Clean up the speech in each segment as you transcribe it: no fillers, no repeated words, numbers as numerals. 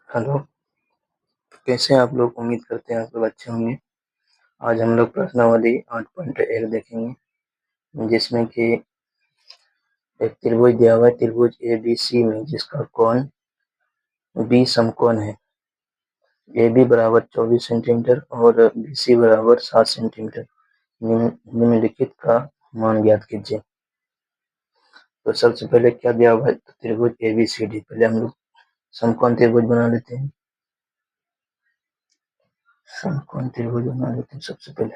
Hello. कैसे हैं आप लोग? उम्मीद करते हैं आप लोग अच्छे होंगे। आज हम लोग प्रश्नावली 8.1 देखेंगे, जिसमें कि एक त्रिभुज दिया हुआ है, त्रिभुज ए बी सी में जिसका कोण बी समकोण है। ए बी बराबर 24 सेंटीमीटर और बी सी बराबर 7 सेंटीमीटर। निम्नलिखित का मान ज्ञात कीजिए। तो सबसे पहले क्या दिया हुआ है? तो त्रिभुज ए बी सी डी। पहले हम लोग समकोण त्रिभुज बना लेते हैं। समकोण त्रिभुज बना लेते हैं सबसे पहले।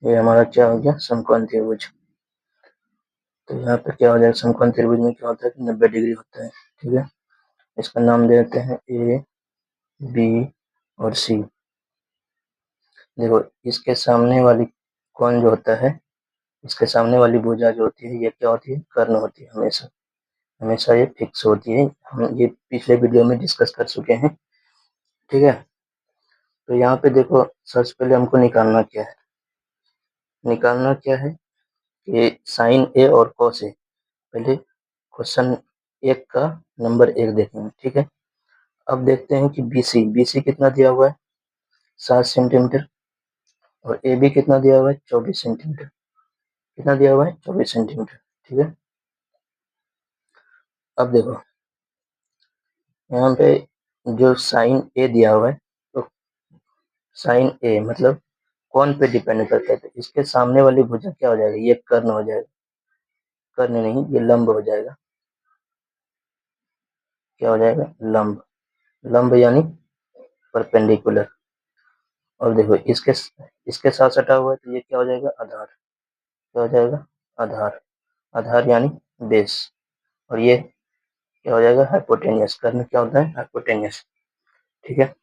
ये हमारा क्या हो गया? समकोण त्रिभुज। तो यहाँ पे क्या हो जाएगा? समकोण त्रिभुज में क्या होता है कि 90 डिग्री होता है। ठीक है, इसका नाम दे देते हैं ए बी और सी। देखो, इसके सामने वाली कोण जो होता है, इसके सामने वाली भुजा जो होती है, ये क्या होती है? कर्ण होती है। हमेशा हमेशा ये फिक्स होती है। हम ये पिछले वीडियो में डिस्कस कर चुके हैं। ठीक है, तो यहाँ पे देखो, सबसे पहले हमको निकालना क्या है? निकालना क्या है कि साइन ए और कॉस ए। पहले क्वेश्चन एक का नंबर 1 देखेंगे। ठीक है, अब देखते हैं कि BC कितना दिया हुआ है? 7 सेंटीमीटर। और AB कितना दिया हुआ है? 24 सेंटीमीटर। कितना दिया हुआ है? 24 सेंटीमीटर। ठीक है, अब देखो यहाँ पे जो साइन ए दिया हुआ है, तो साइन ए मतलब कौन पे डिपेंड करता है? तो इसके सामने वाली भुजा क्या हो जाएगा? ये कर्ण हो जाएगा। कर्ण नहीं, ये लंब हो जाएगा। क्या हो जाएगा? लंब। लंब यानी परपेंडिकुलर। और देखो, इसके साथ सटा हुआ है, तो ये क्या हो जाएगा? आधार। क्या हो जाएगा? आधार। आधार यानी बेस। और ये क्या हो जाएगा? हाइपोटेनियस। कर्ण क्या होता है? हाइपोटेनियस। ठीक है,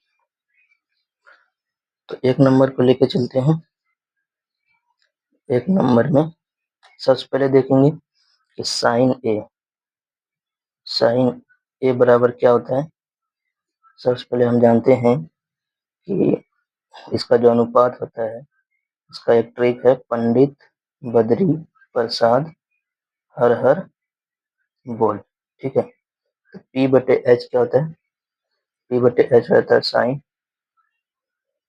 तो एक नंबर को लेके चलते हैं। एक नंबर में सबसे पहले देखेंगे कि साइन ए बराबर क्या होता है। सबसे पहले हम जानते हैं कि इसका जो अनुपात होता है, इसका एक ट्रिक है, पंडित बद्री प्रसाद हर हर बोल। ठीक है, तो P/H क्या होता है? P/H रहता है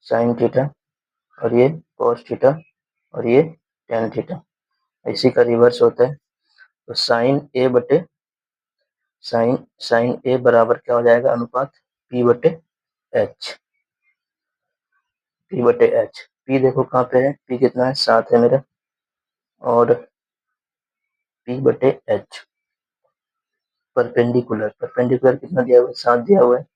साइन थीटा, और ये कॉस थीटा, और ये टेन थीटा। इसी का रिवर्स होता है। तो साइन ए बराबर क्या हो जाएगा? अनुपात P/H। P/H। P देखो कहाँ पे है? P कितना है? 7 है मेरा। और P/H परपेंडिकुलर कितना दिया हुआ है? 7 दिया हुआ है।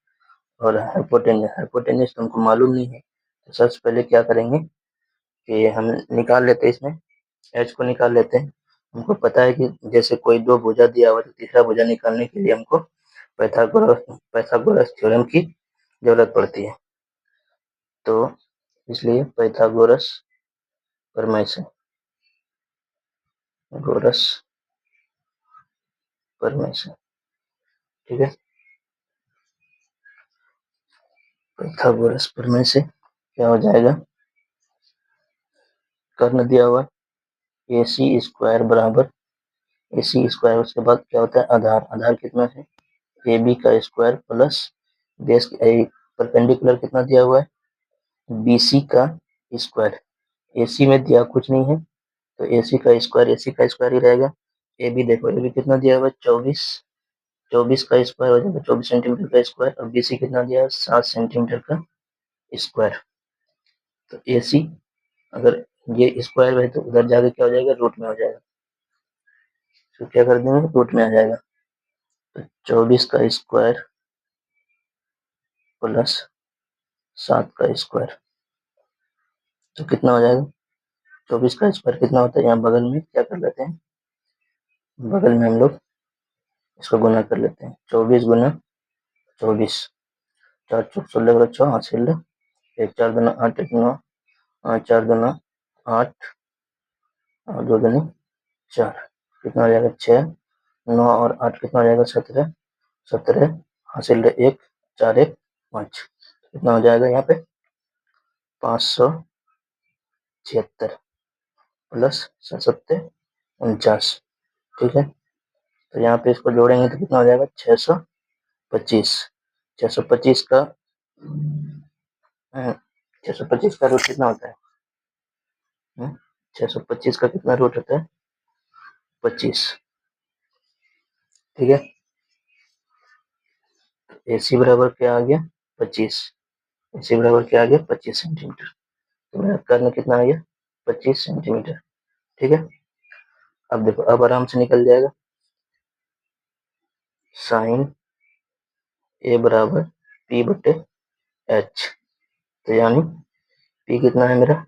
और हाइपोटेनियस तो हमको मालूम नहीं है। तो सबसे पहले क्या करेंगे कि हम निकाल लेते हैं, इसमें एच को निकाल लेते हैं। हमको पता है कि जैसे कोई दो भुजा दिया हुआ है, तो तीसरा भुजा निकालने के लिए हमको पाइथागोरस थ्योरम की जरूरत पड़ती है। तो इसलिए पाइथागोरस प्रमेय से ठीक है, पाइथागोरस प्रमेय से क्या हो जाएगा? कर्ण दिया हुआ AC² बराबर AC²। उसके बाद क्या होता है? आधार। आधार कितना है? AB का स्क्वायर प्लस बेस परपेंडिकुलर कितना दिया हुआ है? BC का स्क्वायर। AC में दिया कुछ नहीं है, तो AC का स्क्वायर ही रहेगा। AB देखो, AB कितना दिया हुआ है? 24। 24 का स्क्वायर हो जाएगा 24 सेंटीमीटर का स्क्वायर। और BC कितना दिया है? 7 सेंटीमीटर का स्क्वायर। तो AC अगर ये स्क्वायर है, तो उधर जाके क्या हो जाएगा? रूट में हो जाएगा। तो क्या कर देंगे? रूट में आ जाएगा। तो 24 का स्क्वायर प्लस 7 का स्क्वायर, तो कितना हो जाएगा? 24 का स्क्वायर कितना होता है? यहाँ बगल में क्या कर लेते हैं? बगल में हम लोग इसको गुना कर लेते हैं। 24 गुना 24, 4 चौक 16 बटा 6, 8 16, 1 4 दूना 8, 1 9, 8 4 दूना 8, और 2 दूनी 4, कितना हो जाएगा? 6। 9 और 8 कितना हो जाएगा? 17। 17 हासिल 1, 4 1 5। कितना हो जाएगा यहाँ पे 576 प्लस 749, ठीक है। तो यहाँ पे इसको जोड़ेंगे तो कितना हो जाएगा 625। 625 का 625 का रूट कितना होता है? 625 का कितना रूट होता है? 25, ठीक है। AC बराबर क्या आ गया? 25। AC बराबर क्या आ गया? 25 सेंटीमीटर। तो मेरा कर्ण कितना आ गया? 25 सेंटीमीटर, ठीक है। अब देखो, अब आराम से निकल जाएगा। साइन A बराबर P/H, तो यानी P कितना है मेरा?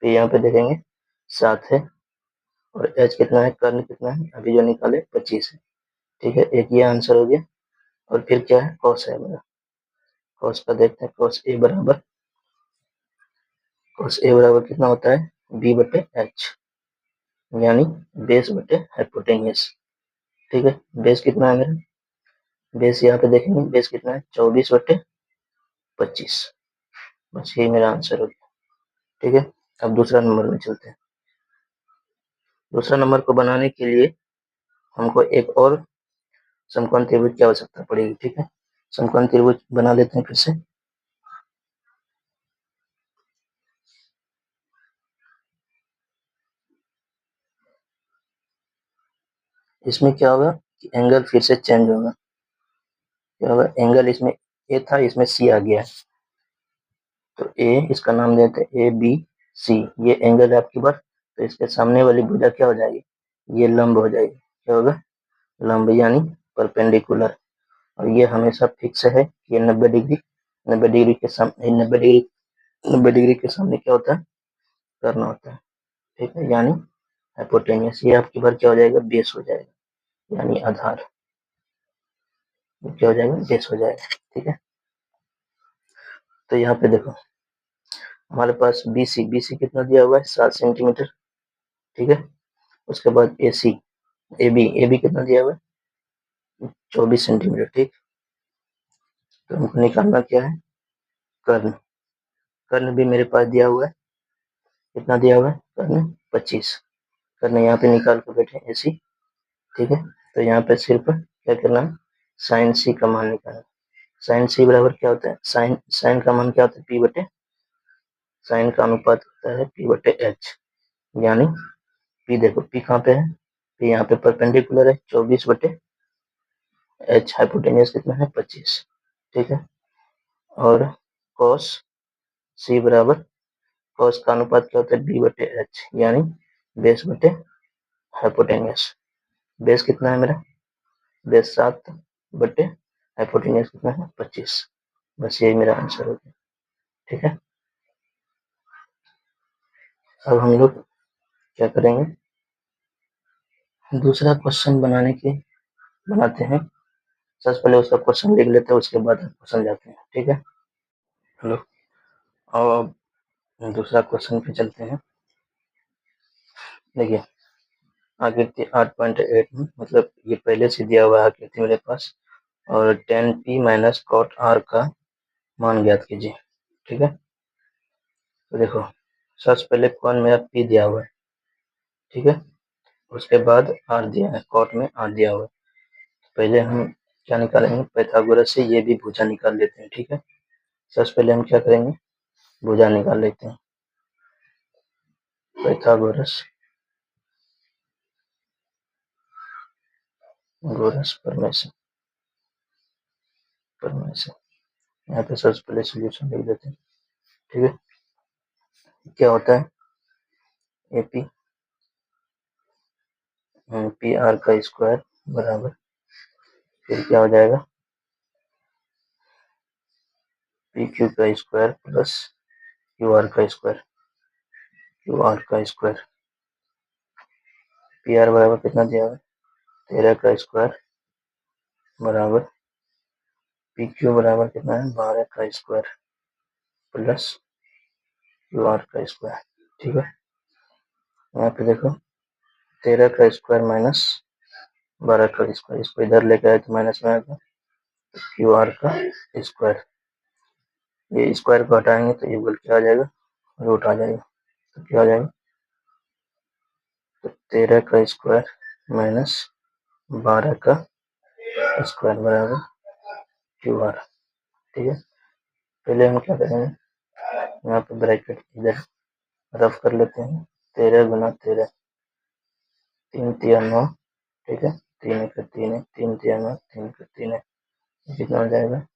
P यहाँ पे देखेंगे 7 है, और H कितना है? कर्ण कितना है? अभी जो निकाले 25 है, ठीक है। एक ये आंसर हो गया। और फिर क्या है? कॉस है मेरा। कॉस का देखते हैं। कॉस ए बराबर कितना होता है? B/H, यानी बेस बटे हाइपोटेनियस, ठीक है। बेस कितना है मेरा? बेस यहाँ पे देखेंगे, बेस कितना है? 24/25। बस यही मेरा आंसर हो गया, ठीक है। अब दूसरा नंबर में चलते हैं। दूसरा नंबर को बनाने के लिए हमको एक और समकोण त्रिभुज की आवश्यकता पड़ेगी, ठीक है। समकोण त्रिभुज बना लेते हैं फिर से। इसमें क्या होगा कि एंगल फिर से चेंज होगा। क्या होगा? एंगल इसमें ए था, इसमें सी आ गया है। तो ए, इसका नाम देते हैं ABC। ये एंगल है आपकी बार। तो इसके सामने वाली भुजा क्या हो जाएगी? ये लंब हो जाएगी। क्या होगा? लंब, यानी परपेंडिकुलर। और ये हमेशा फिक्स है, ये 90 डिग्री। 90 डिग्री के सामने 90 डिग्री के सामने क्या होता है? करना होता है, ठीक है। यानी हाइपोटेनियस, ये आपकी बार क्या हो जाएगा? बेस हो जाएगा, यानी आधार। क्या हो जाएगा? बेस हो जाएगा, ठीक है। तो यहाँ पे देखो, हमारे पास BC कितना दिया हुआ है? 7 सेंटीमीटर, ठीक है। उसके बाद AB कितना दिया हुआ है? 24 सेंटीमीटर, ठीक। तो हमको निकालना क्या है? कर्ण। कर्ण भी मेरे पास दिया हुआ है। कितना दिया हुआ है? कर्ण 25। कर्ण यहाँ पे निकाल के बैठे AC, ठीक है। तो यहाँ पे सिर्फ क्या करना है? साइन C का मान निकालना। साइन C बराबर क्या होता है? साइन का मान क्या होता है? P/, साइन का अनुपात होता है P/H, यानी P देखो, P कहाँ पे है? P यहाँ पे परपेंडिकुलर है, 24/H। हाइपोटेनियस कितना है? 25, ठीक है। और cos C बराबर, cos का अनुपात क्या होता है? B/H, यानी बेस बटे हाइपोटेनियस। बेस कितना है मेरा? बेस 7 बटे हाइपोटेनियस कितना है? 25। बस यही मेरा आंसर हो गया, ठीक है। अब हम लोग क्या करेंगे? दूसरा क्वेश्चन बनाते हैं। सबसे पहले उसका क्वेश्चन लिख लेते हैं, उसके बाद क्वेश्चन जाते हैं, ठीक है। हेलो। अब दूसरा क्वेश्चन पे चलते हैं। देखिए, आकृति 8.8 में, मतलब ये पहले से दिया हुआ आकृति मेरे पास, और tan P minus cot R का मान ज्ञात कीजिए, ठीक है। तो देखो, सबसे पहले कौन मेरा P दिया हुआ है, ठीक है। उसके बाद R दिया है, cot में R दिया हुआ है। पहले हम क्या निकालेंगे? पाइथागोरस से ये भी भुजा निकाल लेते हैं, ठीक है। सबसे पहले हम क्या करेंगे? भुजा निकाल लेते हैं। पाइथागोरस परमेशन यहाँ पे सबसे पहले सोल्यूशन लिख देते हैं, ठीक है। क्या होता है? AP PR का स्क्वायर बराबर, फिर क्या हो जाएगा? PQ का स्क्वायर प्लस QR का स्क्वायर। PR बराबर कितना दिया हुआ है? 13 का स्क्वायर बराबर PQ बराबर कितना है? 12 का स्क्वायर प्लस QR का स्क्वायर, ठीक है। यहाँ पे देखो, 13 का स्क्वायर माइनस 12 का स्क्वायर, इसको इधर लेकर आए तो माइनस में आएगा। QR का स्क्वायर ये स्क्वायर को हटाएंगे तो ये बल क्या आ जाएगा, रूट आ जाएगा। तो क्या आ जाएगा, तो 13 का स्क्वायर माइनस 12 का स्क्वायर बराबर क्यू आर। ठीक है, पहले हम क्या करेंगे, यहाँ पे ब्रैकेट इधर रफ कर लेते हैं। 13 गुना 13, 3 तिया 9, ठीक है, 3 एक 3 है, 3 तिया 9, 3 का 3 है, कितना हो जाएगा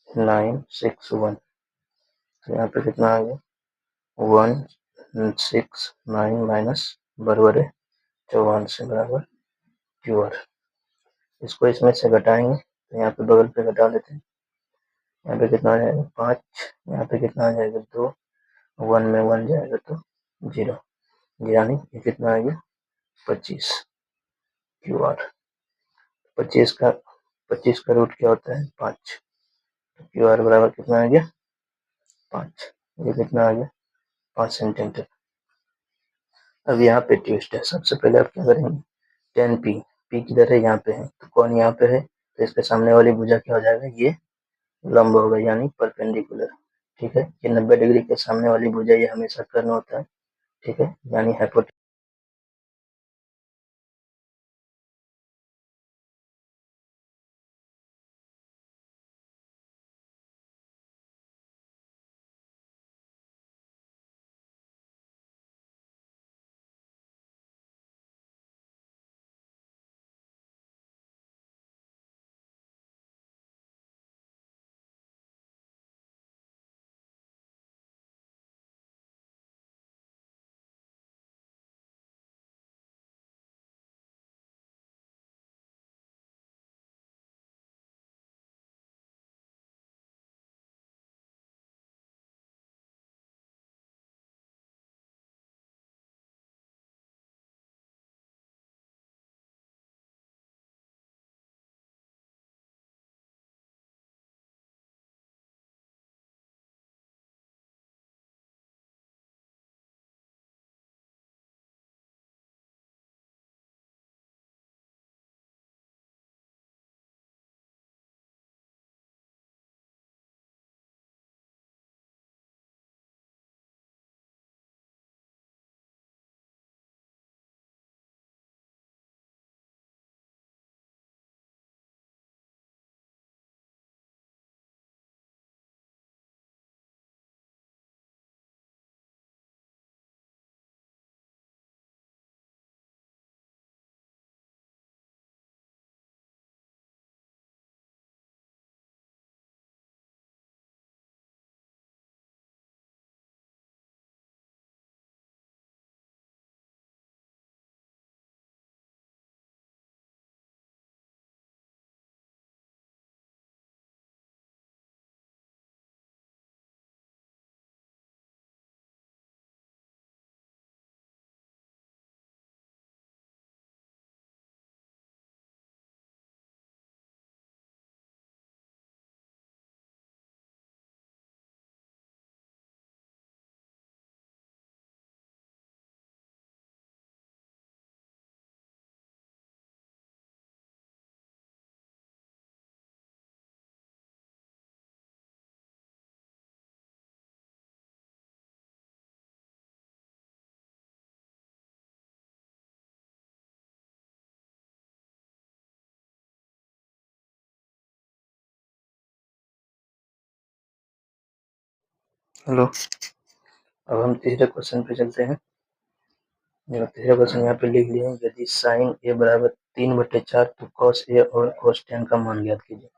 961। तो यहाँ पे कितना आ गया 169 माइनस बराबर है 54 से बराबर क्यू आर। इसको इसमें से घटाएंगे तो यहाँ पे बगल पे घटा लेते हैं। यहाँ पे कितना आ जाएगा 5, यहाँ पे कितना आ जाएगा 2, 1 में 1 जाएगा तो 0, यानी ये कितना आ गया 25 क्यू आर। 25 का रूट क्या होता है 5, तो क्यू आर बराबर कितना आ गया 5। ये कितना आ गया 5 सेंटीमीटर। अब यहाँ पे ट्विस्ट है, सबसे पहले आप क्या करेंगे 10 पी, पी किधर है यहाँ पे है, तो कौन यहाँ पे है, तो इसके सामने वाली भुजा क्या हो जाएगा, ये लंब होगा यानी परपेंडिकुलर। ठीक है, ये 90 डिग्री के सामने वाली भुजा ये हमेशा कर्ण होता है। ठीक है, यानी हाइपोटेन्यूज। हेलो, अब हम तीसरे क्वेश्चन पे चलते हैं। तीसरा क्वेश्चन यहाँ पे लिख लिए, यदि साइन ए बराबर 3/4 तो कॉस ए और कॉस टेन का मान ज्ञात कीजिए।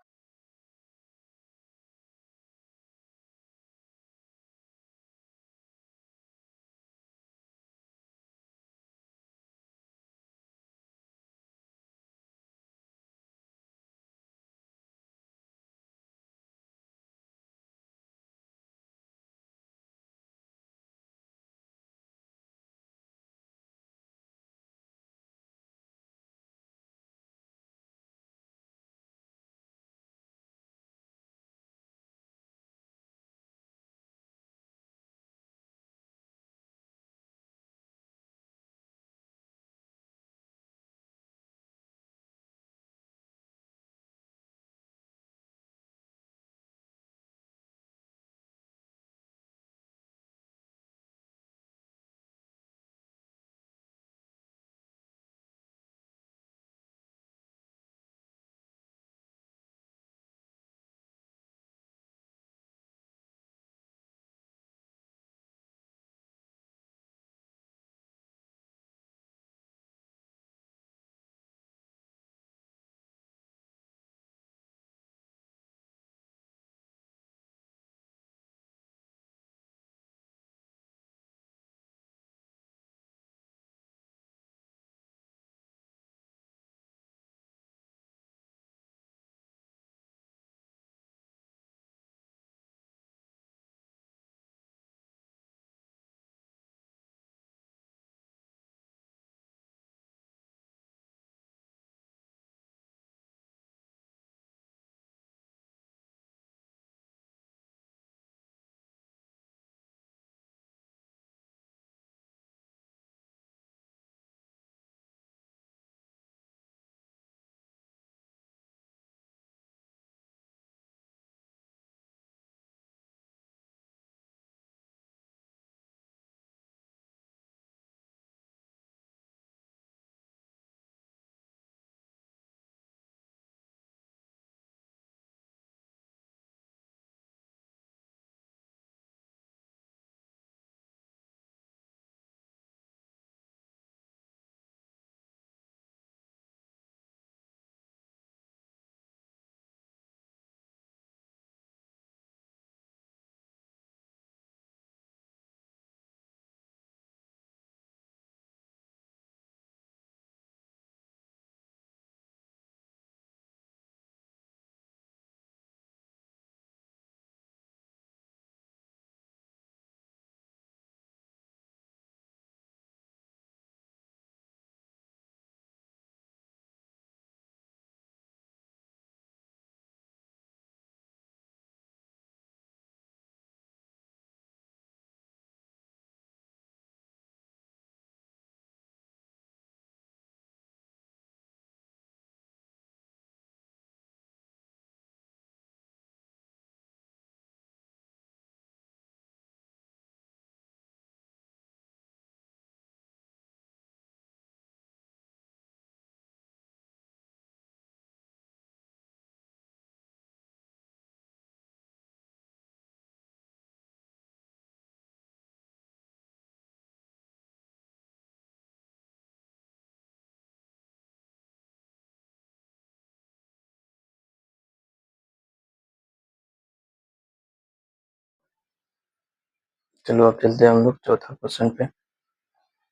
चलो अब चलते हैं हम लोग चौथा क्वेश्चन पे।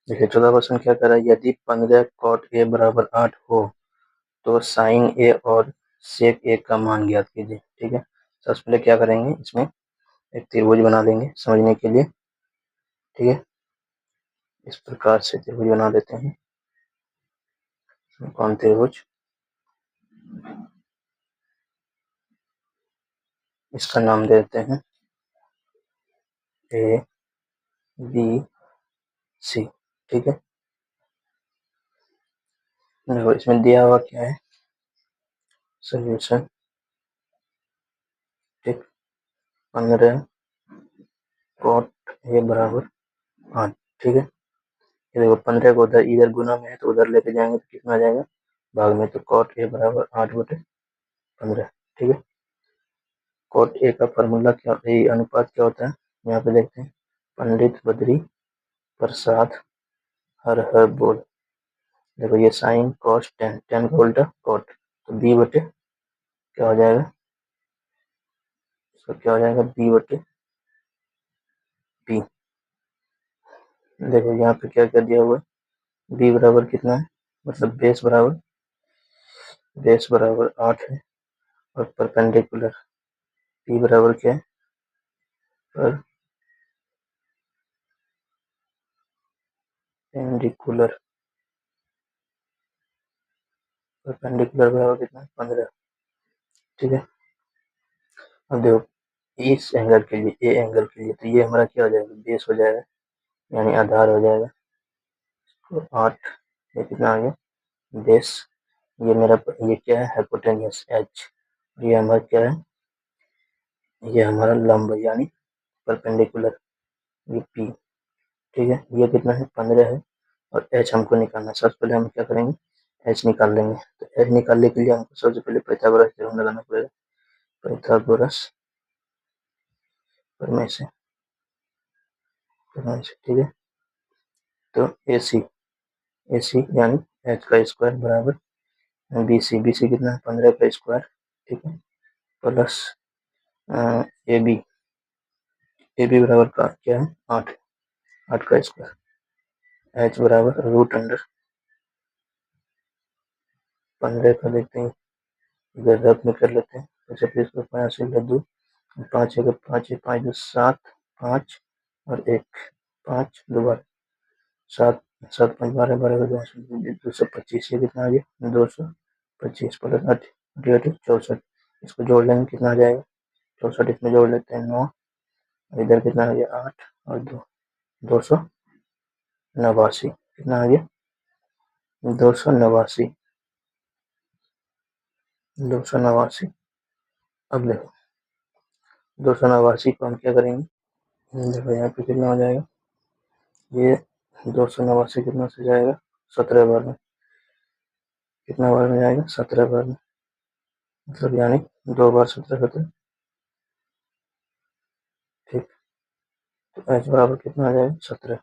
देखिए चौथा क्वेश्चन क्या कर रहा है, यदि 15 cot a बराबर 8 हो तो साइन ए और सेक ए का मान ज्ञात कीजिए। ठीक है, सबसे पहले क्या करेंगे, इसमें एक त्रिभुज बना लेंगे समझने के लिए। ठीक है, इस प्रकार से त्रिभुज बना देते हैं। कौन त्रिभुज, इसका नाम देते हैं ए बी सी। ठीक है, देखो इसमें दिया हुआ क्या है, सोल्यूशन। ठीक, 15 cot ए बराबर 8। ठीक है, ये देखो 15 को उधर इधर गुना में है तो उधर लेके जाएंगे तो कितना आ जाएगा भाग में, तो cot ए बराबर 8/15। ठीक है, cot ए का फॉर्मूला क्या, ये अनुपात क्या होता है, यहाँ पे देखते हैं, पंडित बद्री प्रसाद हर हर बोल। देखो ये साइन कॉस टेन, टेन का उल्टा कॉट, तो बी बटे क्या हो जाएगा, इसका क्या हो जाएगा, बी बटे पी। देखो यहाँ पे क्या क्या दिया हुआ है, बी बराबर कितना है, मतलब बेस बराबर 8 है, और परपेंडिकुलर पी बराबर क्या है, परपेंडिकुलर परपेंडिकुलर बराबर कितना है, 15। ठीक है, अब देखो इस एंगल के लिए, ए एंगल के लिए, तो ये हमारा क्या हो जाएगा, बेस हो जाएगा, यानी आधार हो जाएगा। तो 8, ये कितना आ गया, बेस। ये मेरा, ये क्या है, हाइपोटेन्यूस एच। ये हमारा क्या है, ये हमारा लंब यानी परपेंडिकुलर, ये पी। ठीक है, ये कितना है, 15 है, और एच हमको निकालना है। सबसे पहले हम क्या करेंगे, एच निकाल लेंगे। तो एच निकालने के लिए हमको सबसे पहले पाइथागोरस थ्योरम लगाना पड़ेगा। पाइथागोरस में से, ठीक है, तो ए सी यानी एच का स्क्वायर बराबर बी सी। बी सी कितना है, 15 का स्क्वायर। ठीक है, प्लस ए बी बराबर का क्या है, 8, 8 का स्क्वायर। एच बराबर रूट अंडर 15 का देखते हैं, इधर रब में कर लेते हैं। 25 को 5 से लड्डू, 5 एक 5 एक 5 7, 5 और 1, 5 दोबारा 7, 7 5 12 12 का 225। ये कितना आ गया, 225 प्लस 8 64। इसको जोड़ लेंगे कितना आ जाएगा, 64 इसमें जोड़ लेते हैं 9, इधर कितना आ गया 8 और 2, 289। कितना आ गया, 289, 289। अब देखो 289 को हम क्या करेंगे, देखो यहाँ पे कितना हो जाएगा, ये 289 कितना से जाएगा, 17 बार में। कितना बार में जाएगा, 17 बार में, मतलब यानी 2 बार 17 17। ठीक, तो एच बराबर कितना आ जाएगा, 17।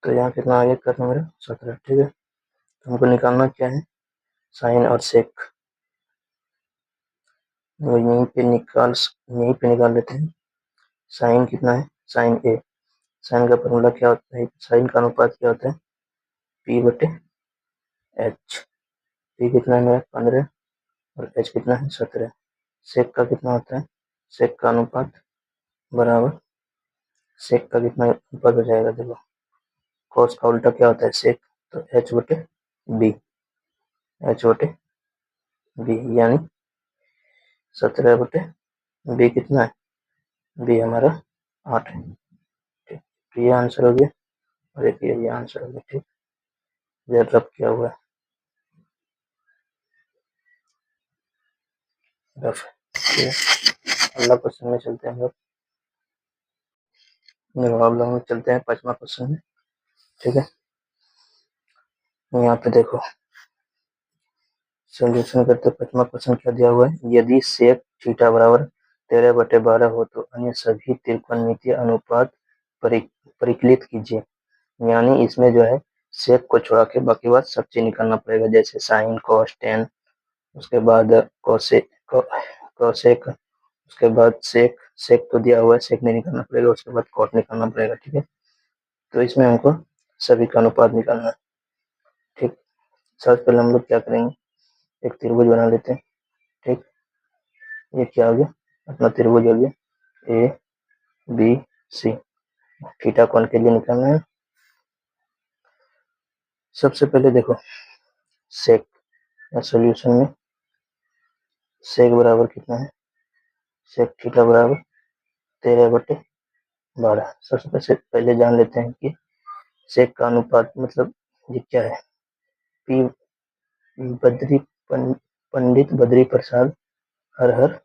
तो यहाँ कितना आ गया, करना मेरा 17। ठीक है, तो हमको निकालना क्या है, साइन और सेक। यहीं पे निकाल लेते हैं। साइन कितना है, साइन ए, साइन का फॉर्मूला क्या होता है, साइन का अनुपात क्या होता है, पी बटे एच। पी कितना है मेरा, 15, और एच कितना है, 17। सेक का कितना होता है, सेक का अनुपात बराबर, सेक का कितना अनुपात हो जाएगा, देखो कॉस का उल्टा क्या होता है, सेक, तो एच बटे बी, एच बटे बी यानी 17 बटे बी कितना है, बी हमारा 8 है। ठीक, तो ये आंसर हो गया, और एक ये आंसर हो गया। ठीक, ये रब किया हुआ है, रफ। ठीक है, अगला क्वेश्चन में चलते हैं हम लोग। अब लोग चलते हैं 5वां क्वेश्चन में। ठीक है, यहाँ पे देखो सोल्यूशन करते 5वां क्वेश्चन क्या दिया हुआ है, यदि सेक थीटा बराबर 13/12 हो तो अन्य सभी त्रिकोणमितीय अनुपात परिकलित कीजिए। यानी इसमें जो है सेक को छोड़ा के बाकी बात सब चीज निकालना पड़ेगा, जैसे साइन कॉस टेन, उसके बाद कोसेक, उसके बाद सेक, सेक तो दिया हुआ है, सेक नहीं निकालना पड़ेगा, उसके बाद कॉट निकालना पड़ेगा, ठीक है। तो इसमें हमको सभी का अनुपात निकालना है, ठीक। सबसे पहले हम लोग क्या करेंगे, एक त्रिभुज बना लेते हैं, ठीक। ये क्या हो गया, अपना त्रिभुज हो गया ए बी सी। थीटा कोण के लिए निकालना है। सबसे पहले देखो सेक सॉल्यूशन में सेक बराबर कितना है, सेक थीटा बराबर 13/12। सबसे पहले जान लेते हैं कि सेक का अनुपात मतलब ये क्या है, पी बद्री पंडित बद्री प्रसाद हर हर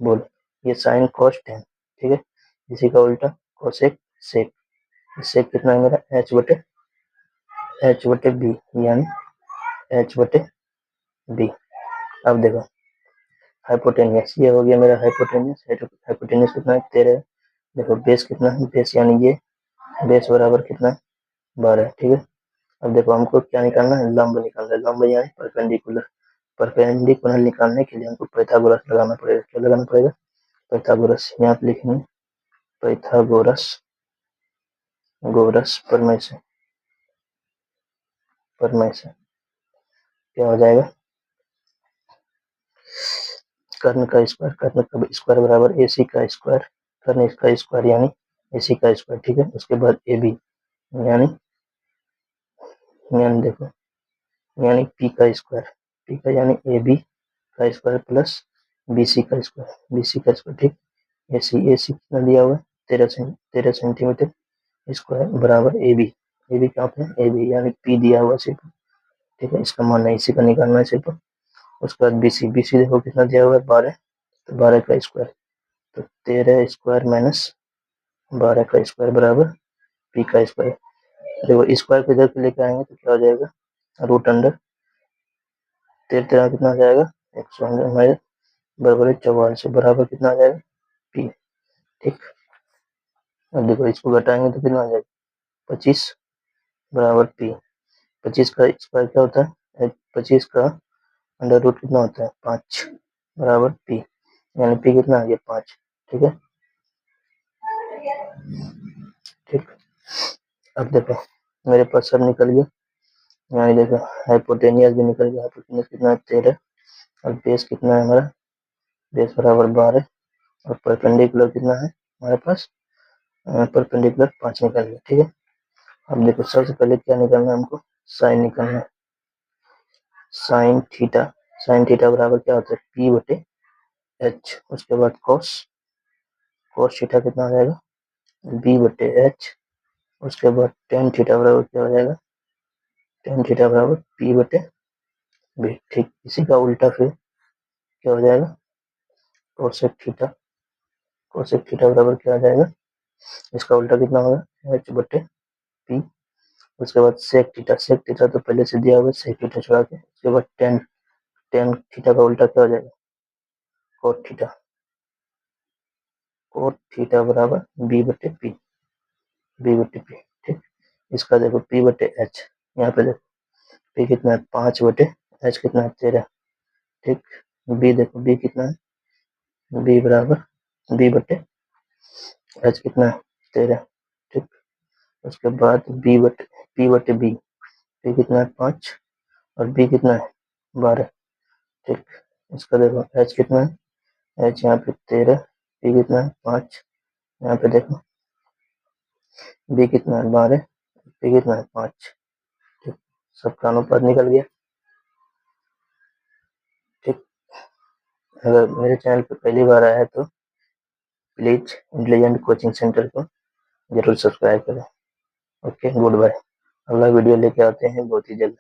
बोल, ये साइन कॉस्ट है, ठीक है। इसी का उल्टा कोसेक सेक, सेक कितना है मेरा एच बटे बी, यानी H/B। अब देखो हाइपोटेनियस, ये हो गया मेरा हाइपोटेनियस। हाइपोटेनियस कितना है 13। देखो बेस कितना है, बेस यानी ये बेस बराबर कितना है 12, ठीक है। अब देखो हमको क्या निकालना है, लंब निकालना है, लंब यानी परपेंडिकुलर। परपेंडिकुलर निकालने के लिए हमको पाइथागोरस लगाना पड़ेगा। क्या लगाना पड़ेगा, पाइथागोरस। यहाँ पे लिखेंगे पाइथागोरस प्रमेय से क्या हो जाएगा, कर्ण का स्क्वायर बराबर AC का स्क्वायर, कर्ण इसका स्क्वायर यानी AC का स्क्वायर, ठीक है। उसके बाद AB यानी देखो यानी P का स्क्वायर, P का यानी AB का स्क्वायर प्लस BC का स्क्वायर, ठीक। AC कितना दिया हुआ है 13 सेंटीमीटर स्क्वायर बराबर AB कहाँ पे है, AB यानी P दिया हुआ सिर्फ, ठीक है। इसका मान इसी का निकालना है सिर्फ। उसके बाद BC देखो कितना दिया हुआ है 12, तो 12 का स्क्वायर, तो 13 स्क्वायर माइनस 12 का स्क्वायर बराबर P का स्क्वायर। देखो स्क्वायर को इधर पे लेके आएंगे तो क्या हो जाएगा, रूट अंडर 13 कितना आ जाएगा 100 हमारे बराबर 44 बराबर कितना आ जाएगा P, ठीक। अब देखो इसको घटाएंगे तो कितना आ जाएगा 25 बराबर P। 25 का स्क्वायर क्या होता है, 25 का अंडर रूट कितना होता है 5 बराबर P, यानी P कितना आ गया 5, ठीक है, ठीक। अब देखो मेरे पास सब निकल गया, यहाँ देखो हाइपोटेनियस भी निकल गया। हाइपोटेनियस कितना है 13, और बेस कितना है हमारा, बेस बराबर 12, और परपेंडिकुलर कितना है हमारे पास, परपेंडिकुलर 5 निकल गया, ठीक है। अब देखो सबसे पहले क्या निकालना है हमको, साइन निकालना है, साइन थीटा बराबर क्या होता है P/H। उसके बाद कॉस थीटा कितना हो जाएगा B/H। उसके बाद टेन थीटा बराबर क्या हो जाएगा, टेन थीटा बराबर P/B, ठीक। इसी का उल्टा फिर क्या हो जाएगा कोसेक थीटा बराबर क्या आ जाएगा, इसका उल्टा कितना होगा H/P। उसके बाद सेक थीटा तो पहले से दिया हुआ है, सेक थीटा छोड़ा के उसके बाद टेन थीटा का उल्टा क्या हो जाएगा कोट थीटा बराबर B/P, ठीक। इसका देखो P/H, यहाँ पे देखो P कितना है 5/H कितना है 13, ठीक। B देखो B कितना है, B बराबर B/H कितना है 13, ठीक। उसके बाद P/B, P कितना है 5 और B कितना है 12, ठीक। इसका देखो H कितना है, H यहाँ पे 13, P कितना है 5, यहाँ पे देखो B कितना है 12, P कितना है 5, ठीक। सबका अनुपात निकल गया, ठीक। अगर मेरे चैनल पर पहली बार आया है तो प्लीज इंटेलिजेंट कोचिंग सेंटर को जरूर सब्सक्राइब करें। Okay, good bye. अगला वीडियो लेके आते हैं बहुत ही जल्द।